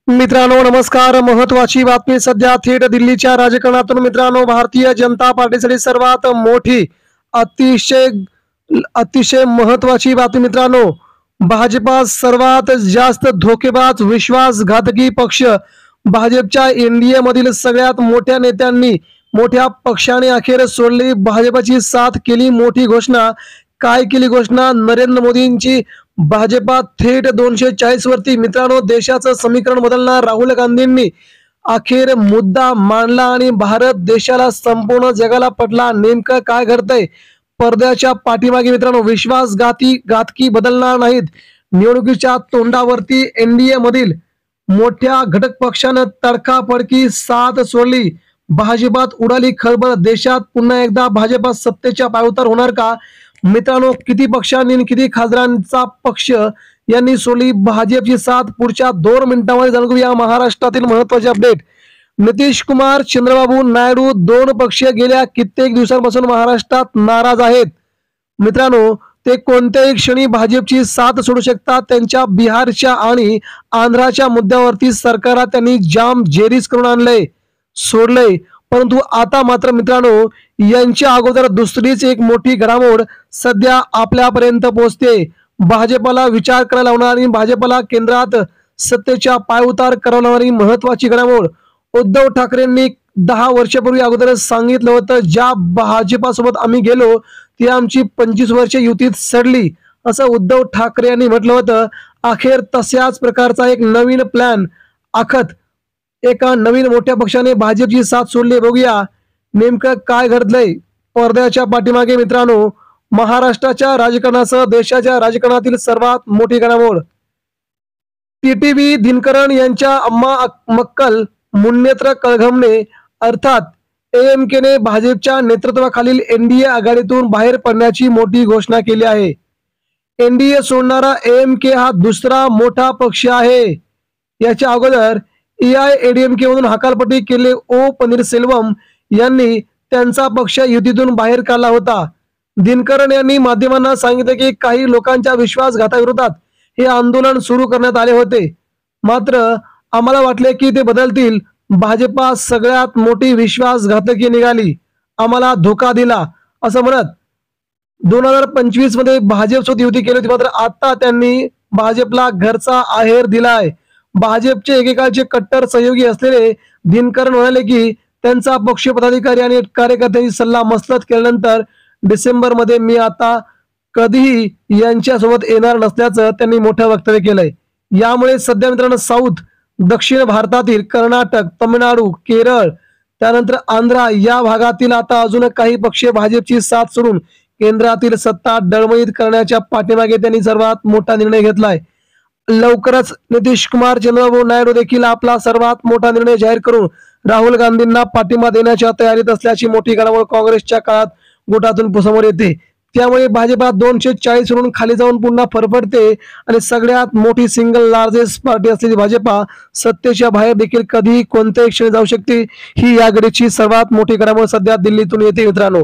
मित्रांनो नमस्कार। महत्वाची बातमी सध्या थेट दिल्लीच्या राजकारणातून मित्रांनो, भारतीय जनता पार्टीसाठी सर्वात मोठी अतिशय महत्वाची बातमी मित्रांनो, भाजपा सर्वात जास्त धोकेबाज विश्वासघातकी पक्ष भाजपच्या एनडीए मधील सगळ्यात मोठ्या नेत्यांनी मोठ्या पक्षाने अखेर सोडली भाजपची साथ केली मोठी घोषणा। काय केली घोषणा? नरेंद्र मोदींची भाजपा थेट 240 वरती मित्रांनो, देशाचं समीकरण बदलणार राहुल गांधींनी अखेर मुद्दा मांडला आणि भारत देशाला संपूर्ण जगाला पटला नेमकं काय घडतंय पडद्याच्या पाठीमागे मित्रांनो। विश्वासघातकी बदलणार नाहीत, निवडणुकीच्या तोंडावरती एनडीए मधील मोठ्या घटक पक्षानं तडकाफडकी साथ सोडली, भाजपात उडाली खळबळ, देशात पुन्हा एकदा भाजपा सत्तेच्या पायउतार होणार का मित्रांनो? किती पक्षांनी किती खासदारांचा पक्ष यांनी सोडली भाजपची साथ? पुढच्या 2 मिनिटांमध्ये जाणून घेऊया महाराष्ट्रातील महत्त्वाचे अपडेट। नितीश कुमार, चंद्रबाबू नायडू 2 पक्ष गेल्या कित्येक दिवसांपासून महाराष्ट्रात नाराज आहेत मित्रांनो। ते कोणत्याही क्षणी भाजपची साथ सोडू शकतात। त्यांच्या बिहारच्या आणि आंध्राच्या मुद्द्यावरती सरकारला त्यांनी जाम जेरीस करून आणलंय, सोडलंय, परंतु आता मात्र मित्रांनो यांच्या अगोदर दुसरीच एक मोठी घडामोड सध्या आपल्यापर्यंत पोहोचते। भाजपला विचार करायला लावणारी, भाजपला केंद्रात सत्तेच्या पायउतार करायला लावणारी महत्वाची घडामोड। उद्धव ठाकरेंनी 10 वर्षापूर्वी अगोदर सांगितलं होतं, ज्या भाजपासोबत आम्ही गेलो ती आमची 25 वर्षे युतीत सडली, असं उद्धव ठाकरे यांनी म्हटलं होतं। अखेर तशाच प्रकारचा एक नवीन प्लॅन आखत एका नवीन मोठ्या पक्षाने भाजपची साथ सोडली। बघूया नेमकं काय घडलंय पडद्याच्या पाठीमागे मित्रांनो। महाराष्ट्राच्या राजकारणासह देशाच्या राजकारणातील सर्वात मोठी घडामोड। टीटीव्ही दिनकरन यांच्या अम्मा मक्कल मुन्नेत्र कळघमने अर्थात एएमकेने भाजपच्या नेतृत्वाखालील एनडीए आघाडीतून बाहेर पडण्याची मोठी घोषणा केली आहे। एनडीए सोडणारा एएमके हा दुसरा मोठा पक्ष आहे। याच्या अगोदर एआयएडीएमके मधून हकालपट्टी केले ओ पनीरसेल्वम यांनी त्यांचा पक्ष युतीतून बाहेर काढला होता। दिनकरन यांनी माध्यमांना सांगितले की काही लोकांच्या विश्वासघाताविरोधात हे आंदोलन सुरू करण्यात आले होते, मात्र आम्हाला वाटले की ते बदलतील। भाजपा सगळ्यात मोठी विश्वासघातकी निघाली, आम्हाला धोका दिला असं म्हणत 2025 मध्ये भाजपसोबत युती केली होती, मात्र आता त्यांनी भाजपला घरचा आहेर दिलाय। भाजपचे एकेकाळचे कट्टर सहयोगी असलेले दिनकरन म्हणाले की त्यांचा पक्ष पदाधिकारी आणि कार्यकर्त्यांची सल्ला मसलत केल्यानंतर डिसेंबर मध्ये मी आता कधीही यांच्यासोबत येणार नसल्याचं त्यांनी मोठं वक्तव्य केलंय। यामुळे सध्या मित्रांनो साऊथ दक्षिण भारतातील कर्नाटक, तामिळनाडू, केरळ, त्यानंतर आंध्रा या भागातील आता अजून काही पक्ष भाजपची साथ सोडून केंद्रातील सत्ता डळमळीत करण्याच्या पाठीमागे त्यांनी सर्वात मोठा निर्णय घेतलाय। लवकरच नितीश कुमार, चंद्रबाबू नायडू देखील आपला सर्वात मोठा निर्णय जाहीर करून राहुल गांधींना पाठिंबा देण्याच्या तयारीत असल्याची मोठी घडामोड काँग्रेसच्या काळात गोटातून समोर येते। त्यामुळे भाजपा 240 वरून खाली जाऊन पुन्हा फरफडते आणि सगळ्यात मोठी सिंगल लार्जेस्ट पार्टी असलेली भाजपा सत्तेच्या बाहेर देखील कधी कोणत्याही क्षणी जाऊ शकते। ही या घडीची सर्वात मोठी घडामोड सध्या दिल्लीतून येते मित्रांनो।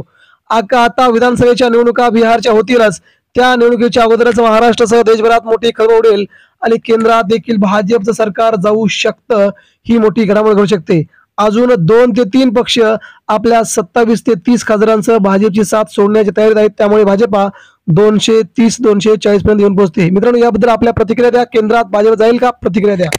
आता विधानसभेच्या निवडणुका बिहारच्या होतीलच, त्या निवडणुकीच्या अगोदरच महाराष्ट्रासह देशभरात मोठी खळबळ उडेल आणि केंद्रात देखील भाजपचं सरकार जाऊ शकतं। ही मोठी घडामोड घडू शकते। अजून 2 ते 3 पक्ष आपल्या 27 ते 30 खासदारांसह भाजपची साथ सोडण्याची तयारीत आहेत। त्यामुळे भाजपा 230-240 पर्यंत येऊन पोहोचते मित्रांनो। याबद्दल आपल्या प्रतिक्रिया द्या। केंद्रात भाजप जाईल का? प्रतिक्रिया द्या।